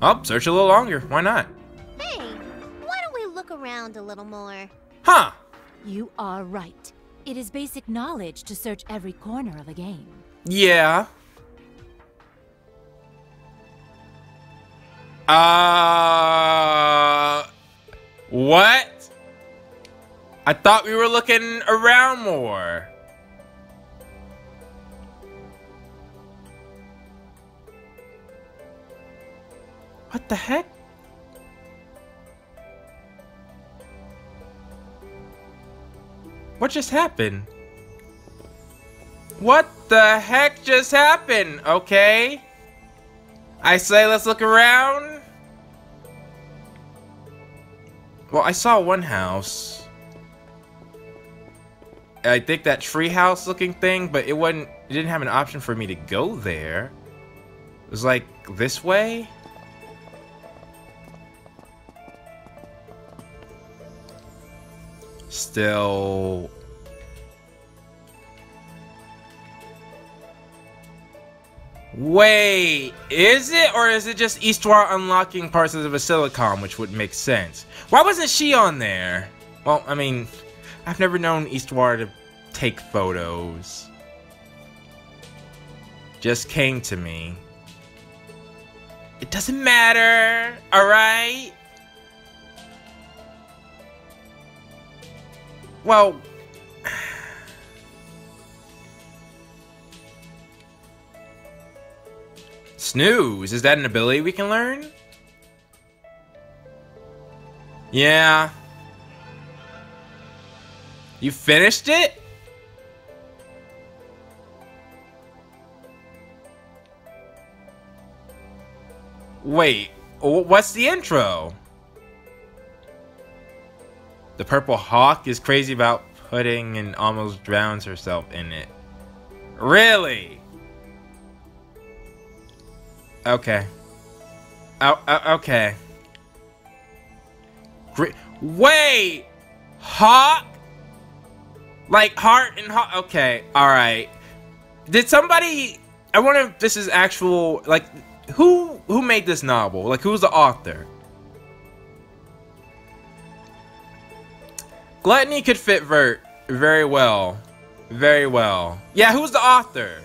I'll search a little longer. Why not? Hey, why don't we look around a little more? Huh. You are right. It is basic knowledge to search every corner of a game. Yeah. What? I thought we were looking around more. What the heck? What just happened? What the heck just happened? Okay. I say let's look around. Well, I saw one house. I think that tree house looking thing, but it didn't have an option for me to go there. It was like this way. Still. Wait, is it, or is it just Eastward unlocking parts of the Basilicom, which would make sense? Why wasn't she on there? Well, I mean, I've never known Eastward to take photos. Just came to me. It doesn't matter, alright? Well... Snooze, is that an ability we can learn? Yeah. You finished it? Wait, what's the intro? The purple hawk is crazy about pudding and almost drowns herself in it. Really? Okay. Okay. Wait! Hawk? Like heart and hawk? Okay, alright. Did somebody... I wonder if this is actual... Like, who made this novel? Like, who's the author? Gluttony could fit Vert very well. Very well. Yeah, who's the author?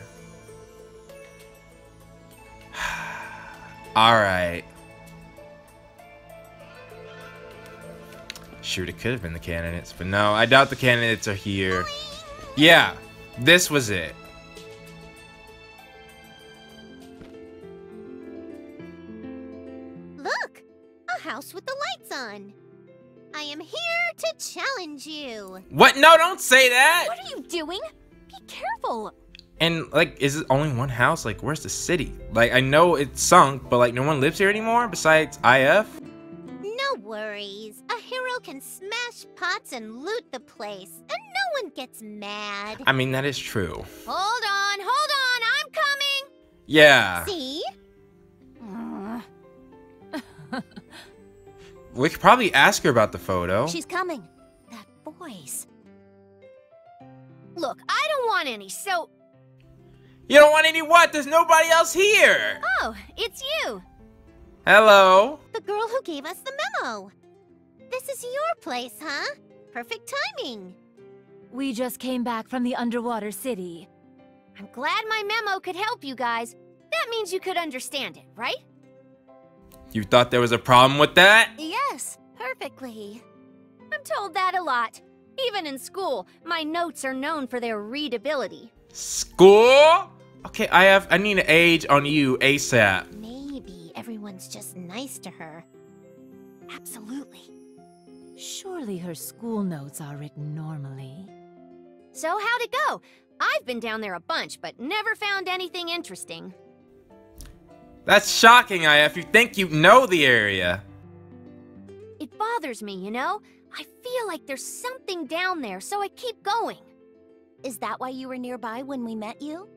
Alright. Shoot, it could have been the candidates, but no, I doubt the candidates are here. Yeah, this was it. Look! A house with the lights on. I am here to challenge you. What? No, don't say that! What are you doing? Be careful! And, like, is it only one house? Like, where's the city? Like, I know it's sunk, but, like, no one lives here anymore besides IF? No worries. A hero can smash pots and loot the place, and no one gets mad. I mean, that is true. Hold on, I'm coming! Yeah. See? We could probably ask her about the photo. She's coming. That voice. Look, I don't want any, so... You don't want any what? There's nobody else here! Oh, it's you! Hello? The girl who gave us the memo. This is your place, huh? Perfect timing. We just came back from the underwater city. I'm glad my memo could help you guys. That means you could understand it, right? You thought there was a problem with that? Yes, perfectly. I'm told that a lot. Even in school, my notes are known for their readability. School? Okay, I need an age on you ASAP. Maybe everyone's just nice to her. Absolutely. Surely her school notes are written normally. So how'd it go? I've been down there a bunch, but never found anything interesting. That's shocking, IF. You think you know the area. It bothers me, you know? I feel like there's something down there, so I keep going. Is that why you were nearby when we met you?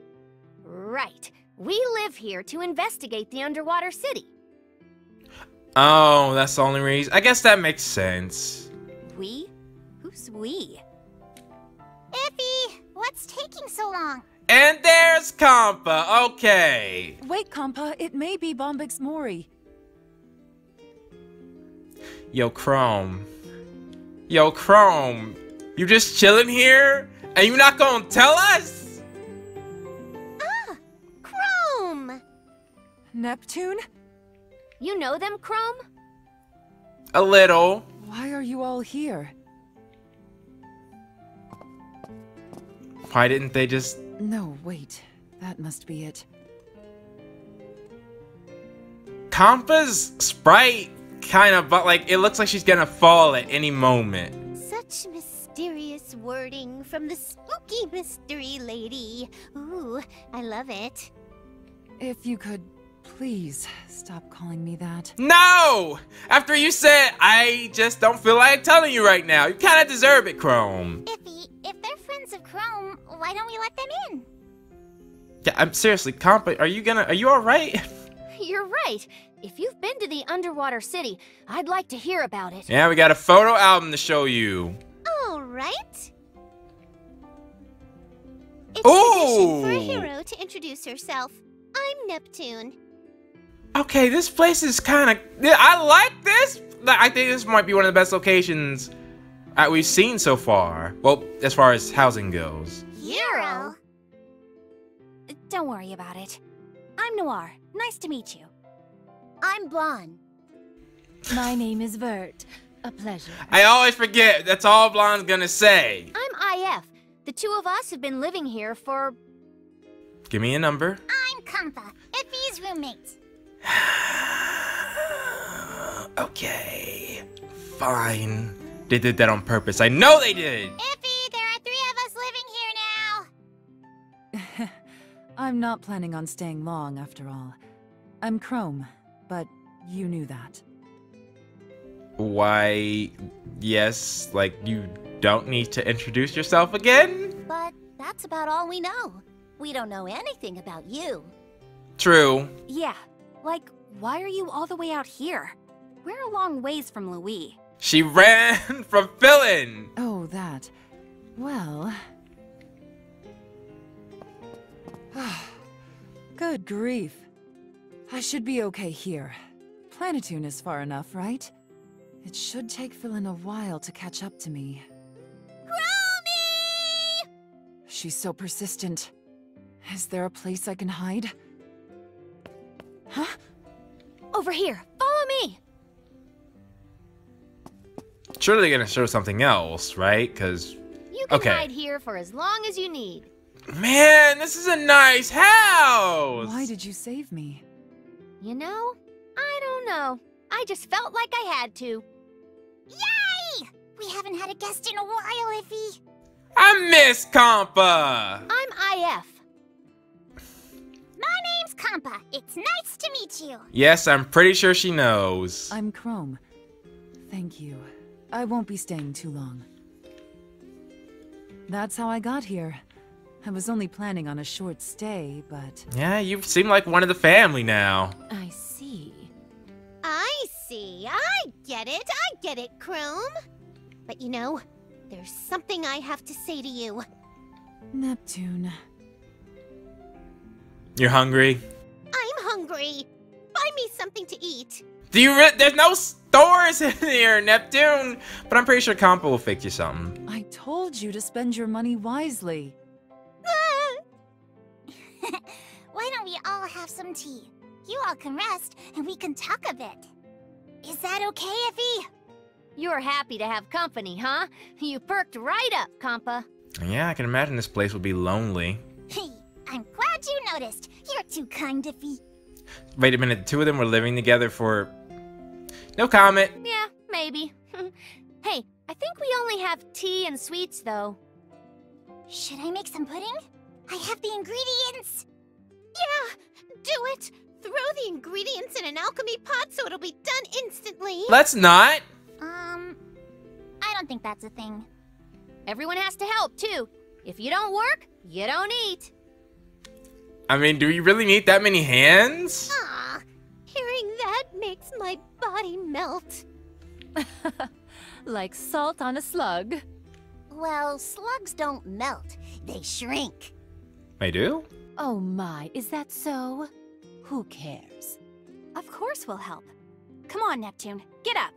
Right. We live here to investigate the underwater city. Oh, that's the only reason. I guess that makes sense. We? Who's we? Iffy! What's taking so long? And there's Compa. Okay. Wait, Compa, it may be Bombix Mori. Yo, Chrome. Yo, Chrome. You just chilling here? And you not gonna tell us? Ah, Chrome! Neptune? You know them, Chrome? A little. Why are you all here? Why didn't they just... No, wait. That must be it. Kampa's sprite kind of, but like, it looks like she's gonna fall at any moment. Such mysterious wording from the spooky mystery lady. Ooh, I love it. If you could, please, stop calling me that. No! After you said, I just don't feel like telling you right now. You kind of deserve it, Chrome. If they're friends of Chrome, why don't we let them in? Yeah, I'm seriously, Kampa, are you alright? You're right. If you've been to the underwater city, I'd like to hear about it. Yeah, we got a photo album to show you. All right. It's Ooh! tradition for a hero to introduce herself. I'm Neptune. Okay, this place is kind of... I like this! I think this might be one of the best locations we've seen so far. Well, as far as housing goes. Hero? Don't worry about it. I'm Noir. Nice to meet you. I'm Blonde. My name is Vert. A pleasure. I always forget. That's all Blonde's gonna say. I'm IF. The two of us have been living here for... Give me a number. I'm Kampa, Effie's roommate. Okay. Fine. They did that on purpose. I know they did! Effie, there are 3 of us living here now. I'm not planning on staying long, after all. I'm Chrome, but you knew that. Why, yes, like, you don't need to introduce yourself again? But that's about all we know. We don't know anything about you. True. Yeah, like, why are you all the way out here? We're a long ways from Louis. She ran from Philin! Oh, that. Well... Good grief. I should be okay here. Planetoon is far enough, right? It should take Philin a while to catch up to me. Chromie! She's so persistent. Is there a place I can hide? Huh? Over here, follow me! Surely they're gonna show something else, right? Because... You can Okay. hide here for as long as you need. Man, this is a nice house! Why did you save me? You know, I don't know. I just felt like I had to. Yay! We haven't had a guest in a while, Iffy. I miss Kampa! I'm IF. My name's Kampa. It's nice to meet you. Yes, I'm pretty sure she knows. I'm Chrome. Thank you. I won't be staying too long. That's how I got here. I was only planning on a short stay, but... Yeah, you seem like one of the family now. I see. I see. I get it, Chrome. But you know, there's something I have to say to you. Neptune... You're hungry? I'm hungry. Buy me something to eat. There's no stores in here, Neptune! But I'm pretty sure Kampa will fix you something. I told you to spend your money wisely. Why don't we all have some tea? You all can rest, and we can talk a bit. Is that okay, Effie? You're happy to have company, huh? You perked right up, Kampa. Yeah, I can imagine this place would be lonely. I'm glad you noticed. You're too kind, Effie. Wait a minute, the two of them were living together for... No comment. Yeah, maybe. Hey, I think we only have tea and sweets, though. Should I make some pudding? I have the ingredients. Yeah, do it. Throw the ingredients in an alchemy pot so it'll be done instantly. Let's not. I don't think that's a thing. Everyone has to help, too. If you don't work, you don't eat. I mean, do you really need that many hands? Ah, hearing that makes my body melt. Like salt on a slug. Well, slugs don't melt. They shrink. I do? Oh my, is that so? Who cares? Of course we'll help. Come on, Neptune, get up.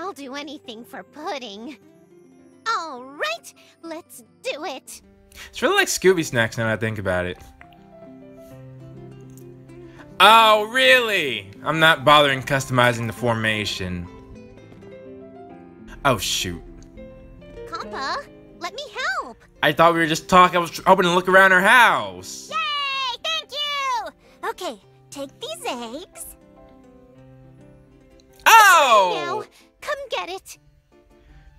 I'll do anything for pudding. All right, let's do it. It's really like Scooby Snacks now that I think about it. Oh, really? I'm not bothering customizing the formation. Oh, shoot. Compa, let me help. I thought we were just talking. I was hoping to look around our house. Yay, thank you. Okay, take these eggs. Oh! Now, come get it.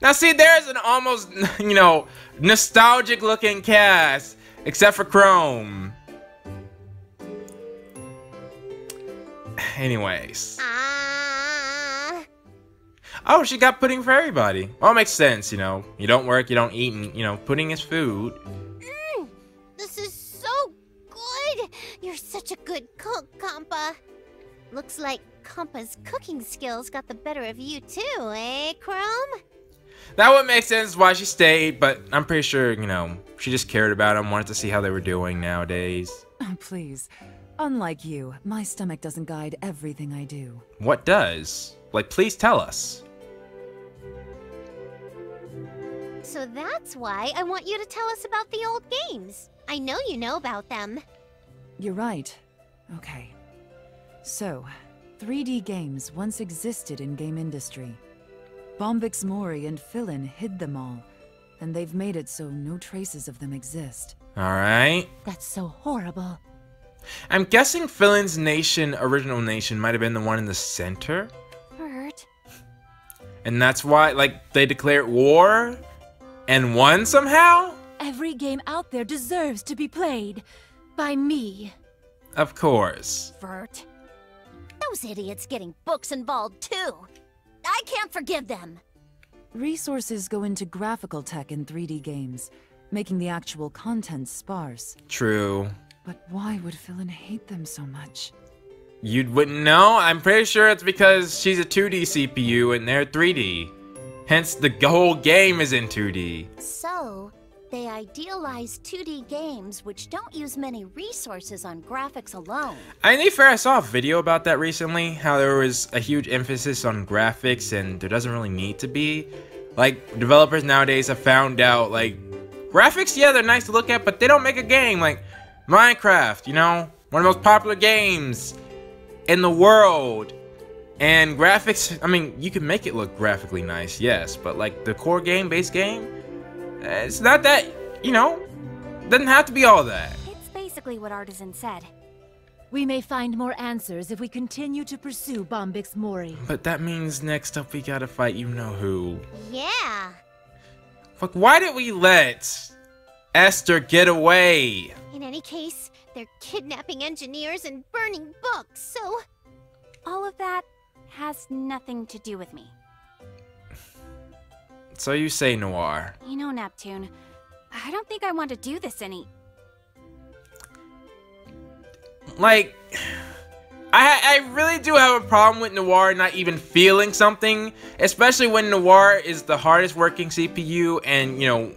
Now see, there's an almost, you know, nostalgic looking cast. Except for Chrome. Anyways. Oh, she got pudding for everybody. Well, it makes sense, you know. You don't work, you don't eat, and, you know, pudding is food. This is so good. You're such a good cook, Compa. Looks like Compa's cooking skills got the better of you too, eh, Chrome? That would make sense why she stayed, but I'm pretty sure, you know, she just cared about them, wanted to see how they were doing nowadays. Oh, please. Unlike you, my stomach doesn't guide everything I do. What does? Like, please tell us. So that's why I want you to tell us about the old games. I know you know about them. You're right. Okay. So, 3D games once existed in game industry. Bombix Mori and Philin hid them all, and they've made it so no traces of them exist. Alright. That's so horrible. I'm guessing Philin's nation, original nation, might have been the one in the center? Bert. And that's why, like, they declared war? And won somehow? Every game out there deserves to be played. By me. Of course. Bert. Those idiots getting books involved too. I can't forgive them. Resources go into graphical tech in 3D games, making the actual content sparse. True. But why would Philin hate them so much? You wouldn't know? I'm pretty sure it's because she's a 2D CPU and they're 3D. Hence, the whole game is in 2D. So, they idealize 2D games which don't use many resources on graphics alone. I think fair, I saw a video about that recently, how there was a huge emphasis on graphics and there doesn't really need to be. Like, developers nowadays have found out, like, graphics, yeah, they're nice to look at, but they don't make a game. Like, Minecraft, you know, one of the most popular games in the world. And graphics, I mean, you can make it look graphically nice, yes, but like the core game, base game, it's not that, you know, doesn't have to be all that. It's basically what Artisan said. We may find more answers if we continue to pursue Bombix Mori. But that means next up we gotta fight you-know-who. Yeah. Fuck, why did we let Esther get away? In any case, they're kidnapping engineers and burning books, so... All of that has nothing to do with me. So you say, Noir. You know, Neptune, I don't think I want to do this any... Like, I really do have a problem with Noir not even feeling something, especially when Noir is the hardest working CPU and, you know,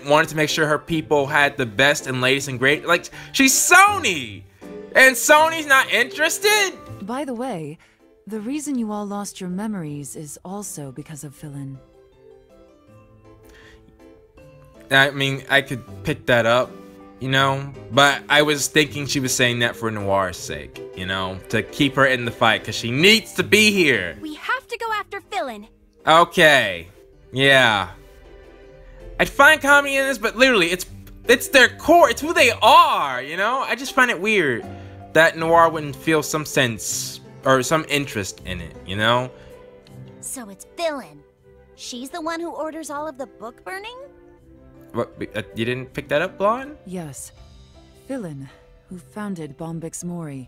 wanted to make sure her people had the best and latest and great. Like, she's Sony! And Sony's not interested? By the way, the reason you all lost your memories is also because of Philin. I mean, I could pick that up, you know? But I was thinking she was saying that for Noir's sake, you know? To keep her in the fight, because she needs to be here. We have to go after Philin. Okay. Yeah. I'd find comedy in this, but literally, it's their core. It's who they are, you know? I just find it weird that Noir wouldn't feel some sense or some interest in it, you know? So it's Philin. She's the one who orders all of the book burning? What, you didn't pick that up, Blonde? Yes. Philin, who founded Bombix Mori,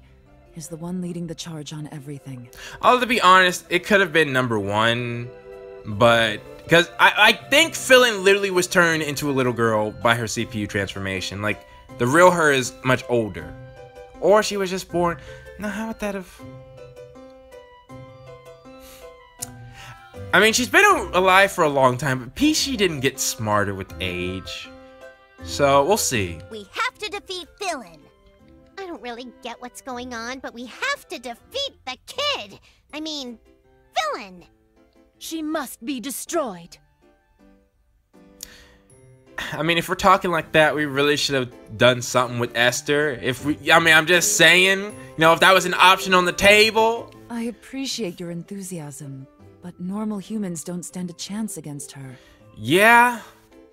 is the one leading the charge on everything. Although, to be honest, it could have been number one, but... Because I think Philin literally was turned into a little girl by her CPU transformation. Like, the real her is much older. Or she was just born... No, how would that have... I mean, she's been alive for a long time, but Peachy didn't get smarter with age. So, we'll see. We have to defeat Philin. I don't really get what's going on, but we have to defeat the kid. I mean, Philin. She must be destroyed. I mean, if we're talking like that, we really should have done something with Esther. I'm just saying, you know, if that was an option on the table. I appreciate your enthusiasm, but normal humans don't stand a chance against her. Yeah.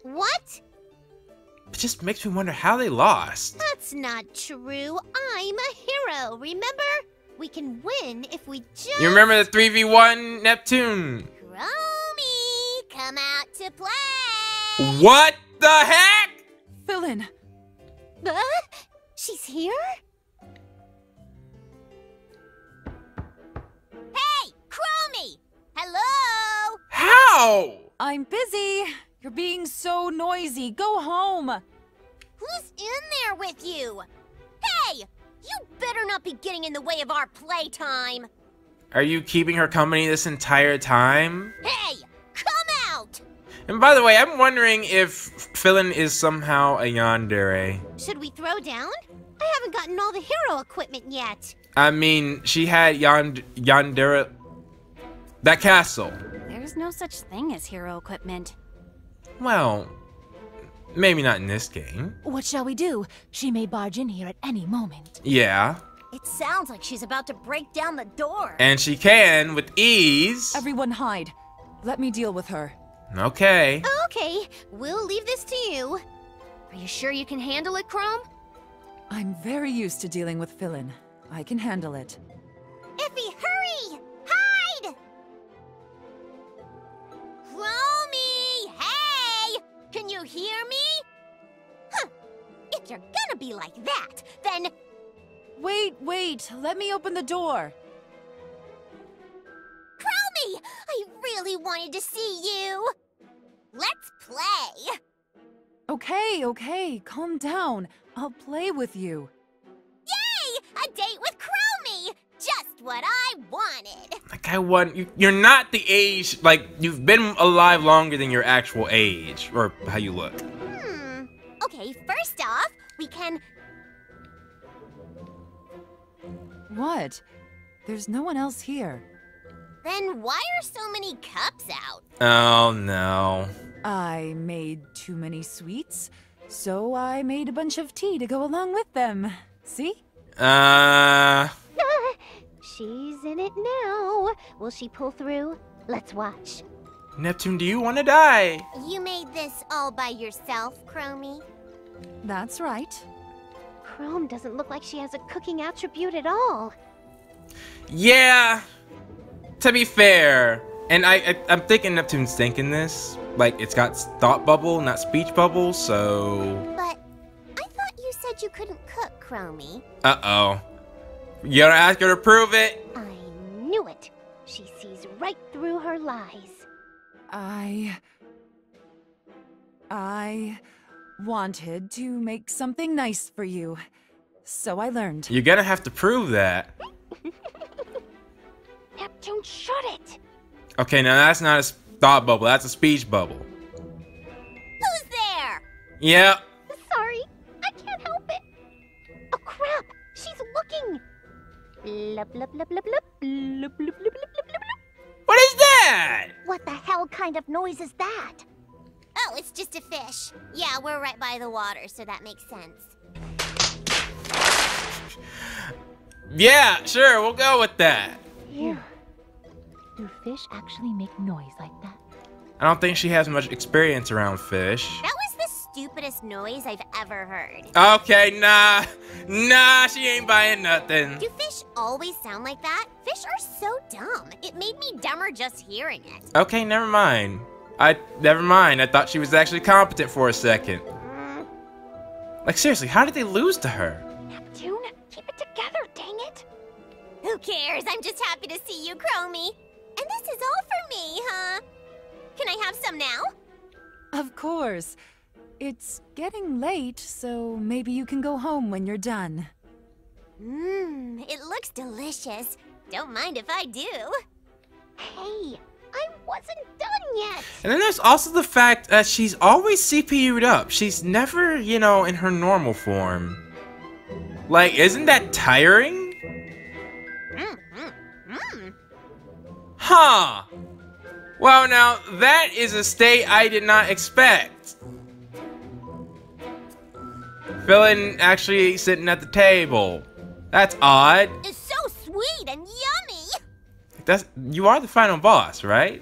What? It just makes me wonder how they lost. That's not true. I'm a hero, remember? We can win if we just... You remember the 3v1 Neptune? Chromie, come out to play! What the heck? Philin! She's here? Hey, Chromie! Hello? How? I'm busy. You're being so noisy. Go home. Who's in there with you? Hey! You better not be getting in the way of our playtime! Are you keeping her company this entire time? Hey! Come out! And by the way, I'm wondering if Philin is somehow a yandere. Should we throw down? I haven't gotten all the hero equipment yet. I mean, she had yandere... that castle. There's no such thing as hero equipment. Well, maybe not in this game. What shall we do? She may barge in here at any moment. Yeah. It sounds like she's about to break down the door. And she can, with ease. Everyone hide. Let me deal with her. Okay. Okay, we'll leave this to you. Are you sure you can handle it, Chrome? I'm very used to dealing with Philin. I can handle it. Effie, hurry! Hide! Chromie! Hey! Can you hear me? Huh. If you're gonna be like that, then... Wait. Let me open the door. Chromie! I really wanted to see you! Let's play! Okay. Calm down. I'll play with you. Yay! A date with Chromie! Just what I wanted! Like, you're not the age, like, you've been alive longer than your actual age, or how you look. Okay, first off, we can... What? There's no one else here. Then why are so many cups out? Oh, no. I made too many sweets, so I made a bunch of tea to go along with them. See? She's in it now. Will she pull through? Let's watch. Neptune, do you want to die? You made this all by yourself, Chromie? That's right. Chrome doesn't look like she has a cooking attribute at all. Yeah. To be fair, and I'm thinking Neptune's thinking this. Like, it's got thought bubble, not speech bubble, so... But I thought you said you couldn't cook, Chromie. Uh-oh. You gotta ask her to prove it. I knew it. She sees right through her lies. I wanted to make something nice for you, so I learned. You're gonna have to prove that. Neptune, shut it! Okay, now that's not a thought bubble, that's a speech bubble. Who's there? Yep. Sorry, I can't help it. Oh crap, she's looking. Blub, blub, blub, blub, blub, blub, blub, blub, blub, blub, blub. What is that? What the hell kind of noise is that? Oh, it's just a fish. Yeah, we're right by the water, so that makes sense. Yeah, sure, we'll go with that. Here. Do fish actually make noise like that? I don't think she has much experience around fish. That was the stupidest noise I've ever heard. Okay, nah, she ain't buying nothing. Do fish always sound like that? Fish are so dumb. It made me dumber just hearing it. Okay, never mind. Never mind. I thought she was actually competent for a second. Like, seriously, how did they lose to her? Neptune, keep it together, dang it. Who cares? I'm just happy to see you, Chromie. And this is all for me, huh? Can I have some now? Of course. It's getting late, so maybe you can go home when you're done. It looks delicious. Don't mind if I do. Hey, I wasn't done yet. And then there's also the fact that she's always CPU'd up. She's never, you know, in her normal form. Like, isn't that tiring? Huh. Well, now, that is a state I did not expect. Philin actually sitting at the table. That's odd. It's so sweet and yummy. You are the final boss, right?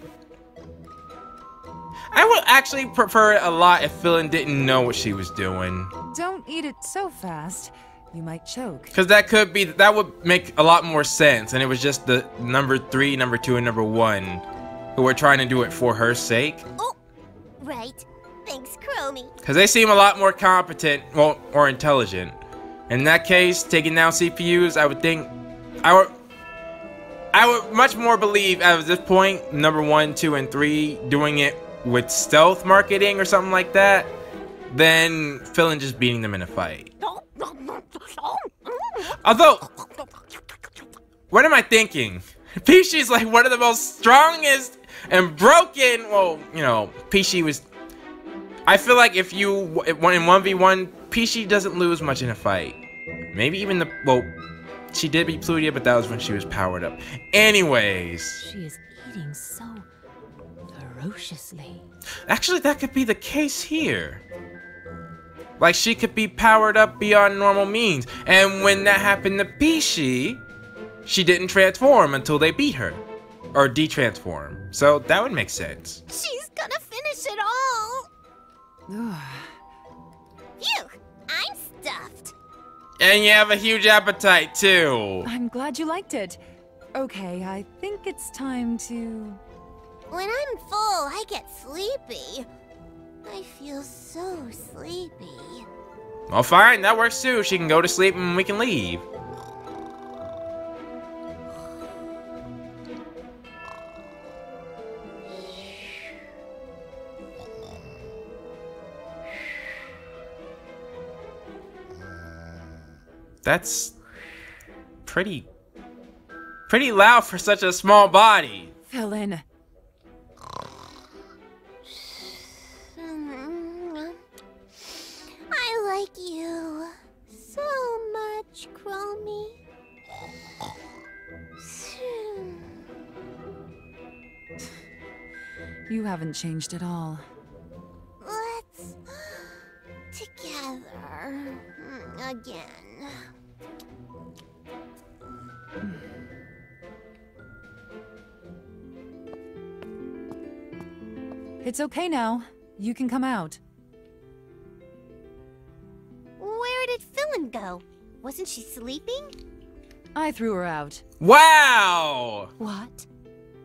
I would actually prefer it a lot if Philin didn't know what she was doing. Don't eat it so fast. You might choke. Because that would make a lot more sense. And it was just the number 3, number 2, and number 1 who were trying to do it for her sake. Oh, right. Thanks, Chromie. Because they seem a lot more competent, well, or intelligent. In that case, taking down CPUs, I would think, I would much more believe at this point, number 1, 2, and 3 doing it with stealth marketing or something like that, than Philin just beating them in a fight. Although, what am I thinking? Peachy's like one of the most strongest and broken. Well, you know, Peachy was. I feel like if you in 1v1, Peachy doesn't lose much in a fight. Maybe even she did beat Plutia, but that was when she was powered up. Anyways. She is eating so ferociously. Actually, that could be the case here. Like, she could be powered up beyond normal means. And when that happened to Peachy, she didn't transform until they beat her. Or de-transform. So that would make sense. She's gonna finish it all. Phew, I'm stuffed. And you have a huge appetite, too. I'm glad you liked it. Okay, I think it's time to... When I'm full, I get sleepy. I feel so sleepy. Well, fine, that works too. She can go to sleep and we can leave. That's pretty loud for such a small body. Philin. I like you so much, Chromie. You haven't changed at all. Let's together again. It's okay now. You can come out. Where did Philin go? Wasn't she sleeping? I threw her out. Wow! What?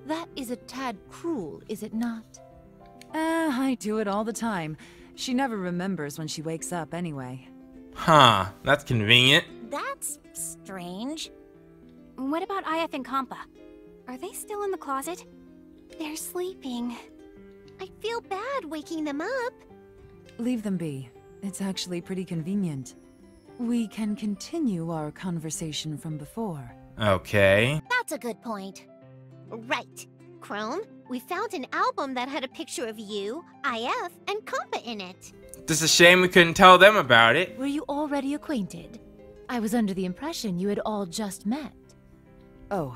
That is a tad cruel, is it not? I do it all the time. She never remembers when she wakes up anyway. Huh, that's convenient. That's strange. What about IF and Compa? Are they still in the closet? They're sleeping. I feel bad waking them up. Leave them be. It's actually pretty convenient. We can continue our conversation from before. Okay. That's a good point. Right. Chrome, we found an album that had a picture of you, IF, and Compa in it. Just a shame we couldn't tell them about it. Were you already acquainted? I was under the impression you had all just met. Oh,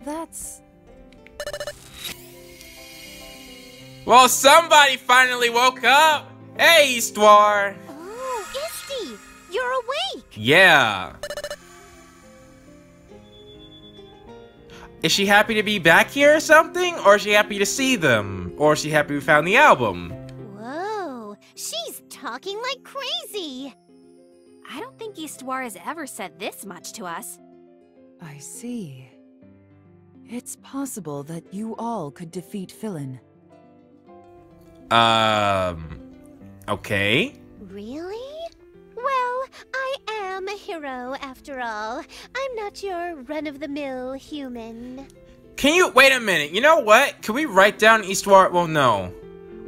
that's... Well, somebody finally woke up! Hey, Histoire! Oh, Isty, you're awake! Yeah. Is she happy to be back here or something? Or is she happy to see them? Or is she happy we found the album? Whoa, she's talking like crazy! I don't think Histoire has ever said this much to us. I see. It's possible that you all could defeat Philin. Okay. Really? Well, I am a hero after all. I'm not your run-of-the-mill human. Can you wait a minute? You know what? Can we write down Histoire? Well, no.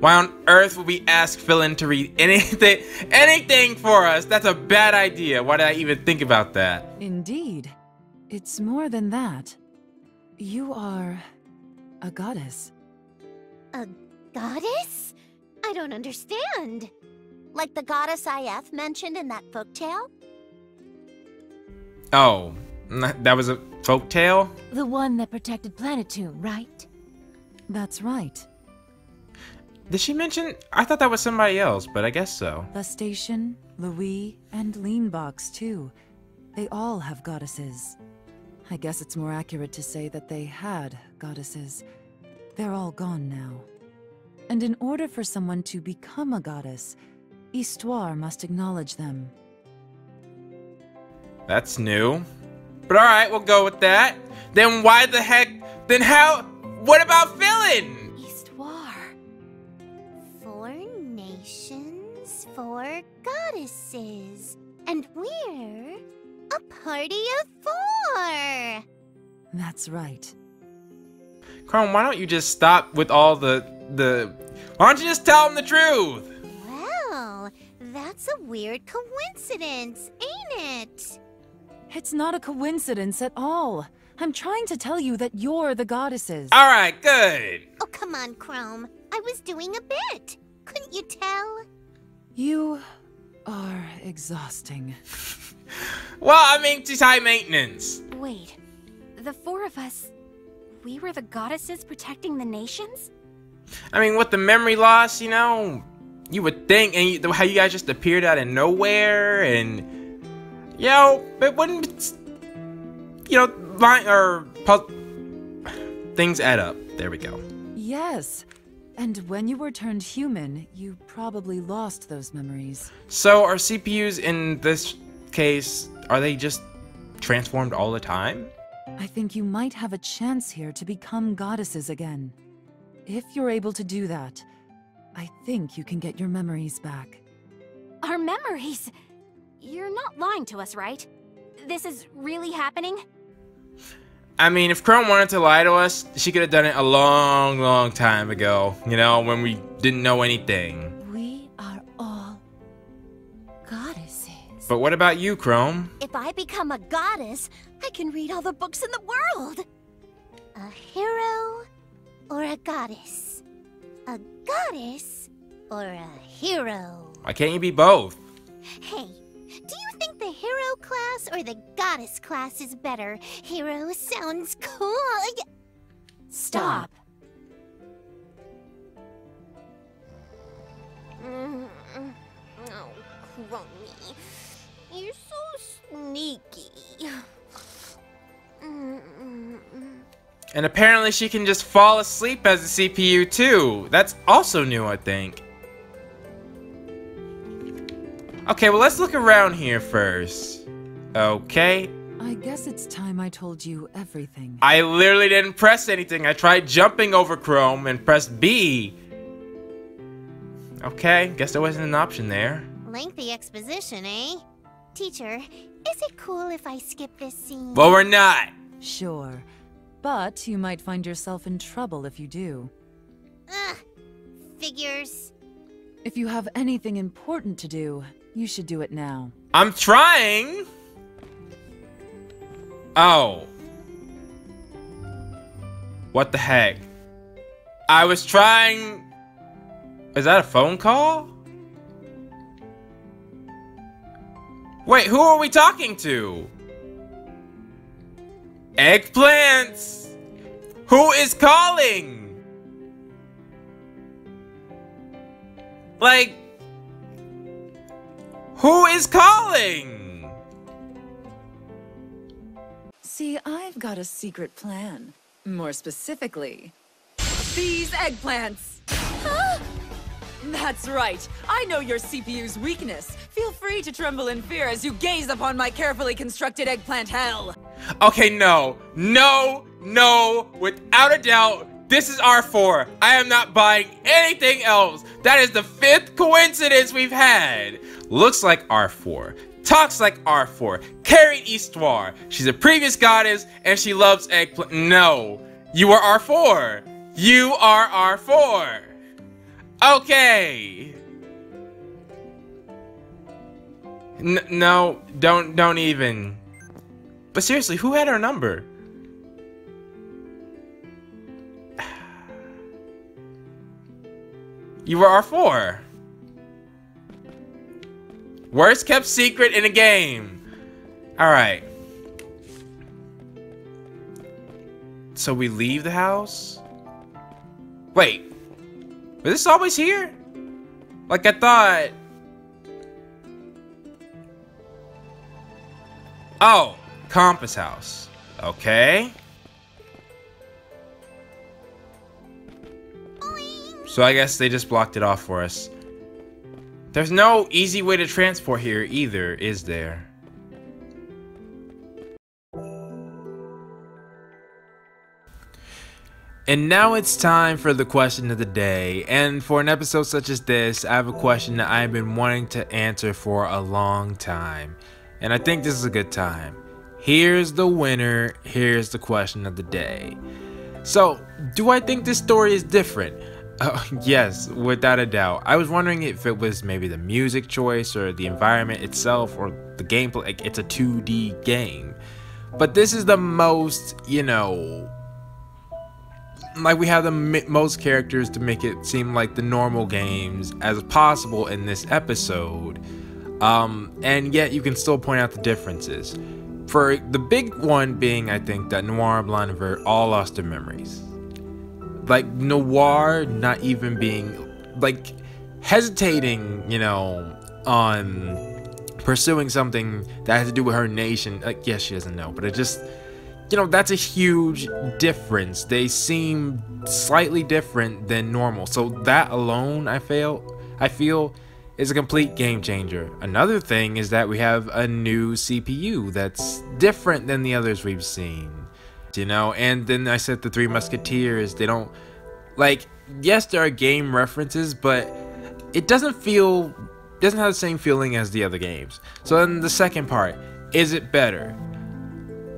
Why on earth would we ask Philin to read anything for us? That's a bad idea. Why did I even think about that? Indeed. It's more than that. You are a goddess. A goddess? I don't understand. Like the goddess IF mentioned in that folktale? Oh, that was a folktale? The one that protected Planetoon, right? That's right. Did she mention? I thought that was somebody else, but I guess so. The station, Louis, and Leanbox, too. They all have goddesses. I guess it's more accurate to say that they had goddesses. They're all gone now. And in order for someone to become a goddess, Histoire must acknowledge them. That's new. But alright, we'll go with that. Then why the heck? Then how? What about Philin? Histoire. 4 nations, 4 goddesses. And we're a party of 4. That's right. Chrome, why don't you just stop with all the... Why don't you just tell him the truth? Well, that's a weird coincidence, ain't it? It's not a coincidence at all. I'm trying to tell you that you're the goddesses. Alright, good. Oh, come on, Chrome. I was doing a bit. Couldn't you tell? You are exhausting. Well, I mean, she's high maintenance. Wait, the 4 of us, we were the goddesses protecting the nations? I mean, with the memory loss, you know, you would think, and how you guys just appeared out of nowhere, and, you know, it wouldn't, you know, things add up. There we go. Yes. And when you were turned human, you probably lost those memories. So are CPUs in this case, are they just transformed all the time? I think you might have a chance here to become goddesses again. If you're able to do that, I think you can get your memories back. Our memories? You're not lying to us, right? This is really happening? I mean, if Chrome wanted to lie to us, she could have done it a long, long time ago. You know, when we didn't know anything. We are all goddesses. But what about you, Chrome? If I become a goddess, I can read all the books in the world. A hero or a goddess? A goddess or a hero? Why can't you be both? Hey, do you think the hero class or the goddess class is better? Hero sounds cool. Stop. Oh, Crummy. You're so sneaky. And apparently she can just fall asleep as a CPU too. That's also new, I think. Okay, well, let's look around here first. Okay. I guess it's time I told you everything. I literally didn't press anything. I tried jumping over Chrome and pressed B. Okay, guess there wasn't an option there. Lengthy exposition, eh? Teacher, is it cool if I skip this scene? Well, we're not. Sure. But you might find yourself in trouble if you do. Ugh, figures. If you have anything important to do, you should do it now. I'm trying. Oh. What the heck? I was trying... Is that a phone call? Wait, who are we talking to? Eggplants! Who is calling? Like... Who is calling? See, I've got a secret plan. More specifically, these eggplants! That's right. I know your CPU's weakness. Feel free to tremble in fear as you gaze upon my carefully constructed eggplant hell. Okay, no, without a doubt, this is R4. I am not buying anything else. That is the 5th coincidence we've had. Looks like R4, talks like R4, carried Histoire. She's a previous goddess and she loves eggplant. No, you are R4. You are R4. Okay. No, don't even. But seriously, who had her number? You were R4. Worst kept secret in a game. Alright. So we leave the house? Wait, was this always here? Like, I thought... Oh, Compass House. Okay. So I guess they just blocked it off for us. There's no easy way to transport here either, is there? And now it's time for the question of the day. And for an episode such as this, I have a question that I've been wanting to answer for a long time. And I think this is a good time. Here's the winner. Here's the question of the day. So, do I think this story is different? Yes, without a doubt. I was wondering if it was maybe the music choice or the environment itself or the gameplay. Like, it's a 2D game. But this is the most, you know... Like, we have the most characters to make it seem like the normal games as possible in this episode. And yet you can still point out the differences. For the big one being, I think, that Noir, Blonde, and Vert all lost their memories. Like, Noir not even being, like, hesitating, you know, on pursuing something that has to do with her nation. Like, yes, she doesn't know, but it just... You know, that's a huge difference. They seem slightly different than normal. So that alone, I feel, is a complete game changer. Another thing is that we have a new CPU that's different than the others we've seen. You know, and then I said the Three Musketeers, they don't, like, yes, there are game references, but it doesn't have the same feeling as the other games. So then the second part, is it better?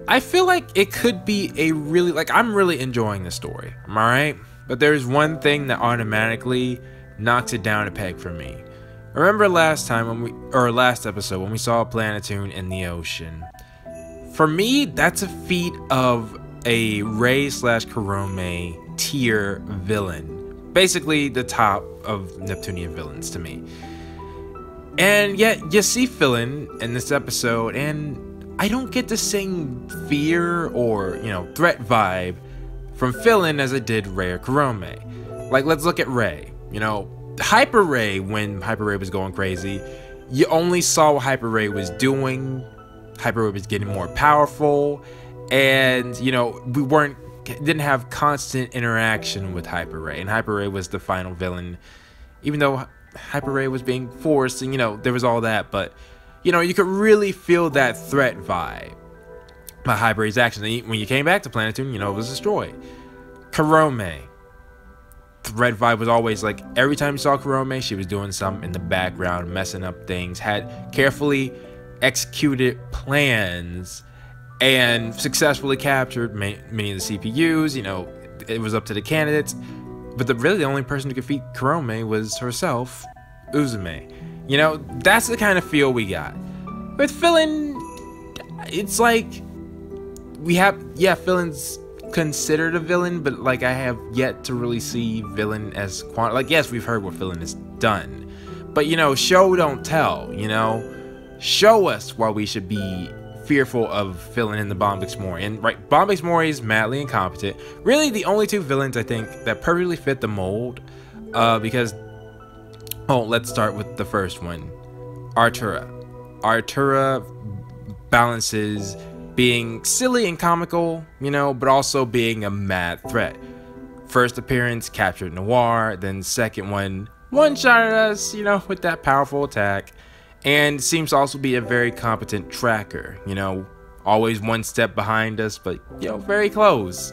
I feel like it could be a really, like, I'm really enjoying the story, am I right? But there's one thing that automatically knocks it down a peg for me. Remember last episode when we saw Planetoon in the ocean? For me, that's a feat of a Rei/Kurome tier villain. Basically the top of Neptunia villains to me. And yet, you see Philin in this episode, and I don't get the same fear or, you know, threat vibe from Philin as I did Rei or Kurome. Like, let's look at Rei. You know, Hyper Rei, when Hyper Rei was going crazy, you only saw what Hyper Rei was doing. Hyper Rei was getting more powerful, and, you know, didn't have constant interaction with Hyper Rei, and Hyper Rei was the final villain, even though Hyper Rei was being forced, and, you know, there was all that, but... You know, you could really feel that threat vibe by Hyper Rei's actions. When you came back to Planetoon, you know, it was destroyed. Kurome. Threat vibe was always like, every time you saw Kurome, she was doing something in the background, messing up things, had carefully executed plans, and successfully captured many of the CPUs. You know, it was up to the candidates. But really the only person who could defeat Kurome was herself, Uzume. You know, that's the kind of feel we got. With Philin, it's like, Philin's considered a villain, but, like, I have yet to really see villain as like, yes, we've heard what Philin has done, but, you know, show don't tell, you know? Show us why we should be fearful of Philin in the Bombix Mori. And, right, Bombix Mori is madly incompetent. Really, the only two villains, I think, that perfectly fit the mold, because... Oh, let's start with the first one. Artura. Artura balances being silly and comical, you know, but also being a mad threat. First appearance, captured Noir. Then second one-shotted us, you know, with that powerful attack. And seems to also be a very competent tracker, you know. Always one step behind us, but, you know, very close.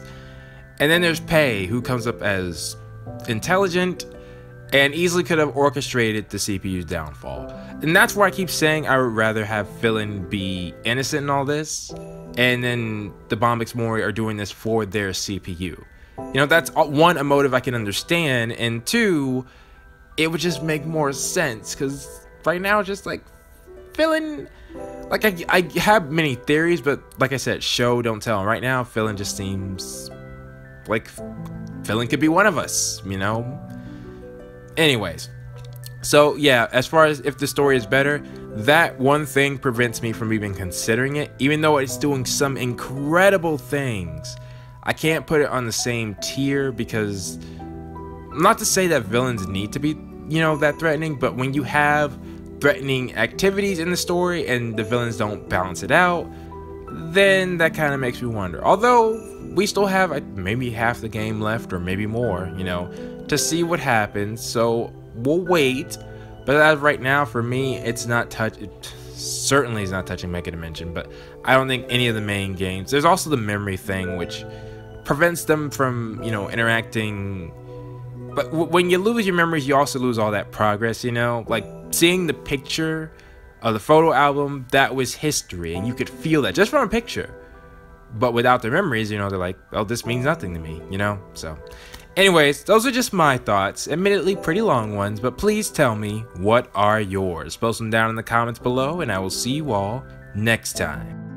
And then there's Pei, who comes up as intelligent, and easily could have orchestrated the CPU's downfall. And that's why I keep saying I would rather have Philin be innocent in all this, and then the Bombix Mori are doing this for their CPU. You know, that's one, a motive I can understand, and two, it would just make more sense, because right now, just like, Philin, like, I have many theories, but like I said, show don't tell. And right now, Philin just seems like Philin could be one of us, you know? Anyways, so yeah, as far as if the story is better, that one thing prevents me from even considering it, even though it's doing some incredible things. I can't put it on the same tier because not to say that villains need to be, you know, that threatening, but when you have threatening activities in the story and the villains don't balance it out, then that kind of makes me wonder. Although we still have maybe half the game left, or maybe more, you know, to see what happens. So we'll wait. But as of right now, for me, it's not certainly is not touching Mega Dimension. But I don't think any of the main games. There's also the memory thing, which prevents them from, you know, interacting. But when you lose your memories, you also lose all that progress, you know, like seeing the picture of the photo album, that was history, and you could feel that just from a picture. But without their memories, you know, they're like, oh, this means nothing to me, you know. So anyways, those are just my thoughts, admittedly pretty long ones, but please tell me, what are yours? Post them down in the comments below, and I will see you all next time.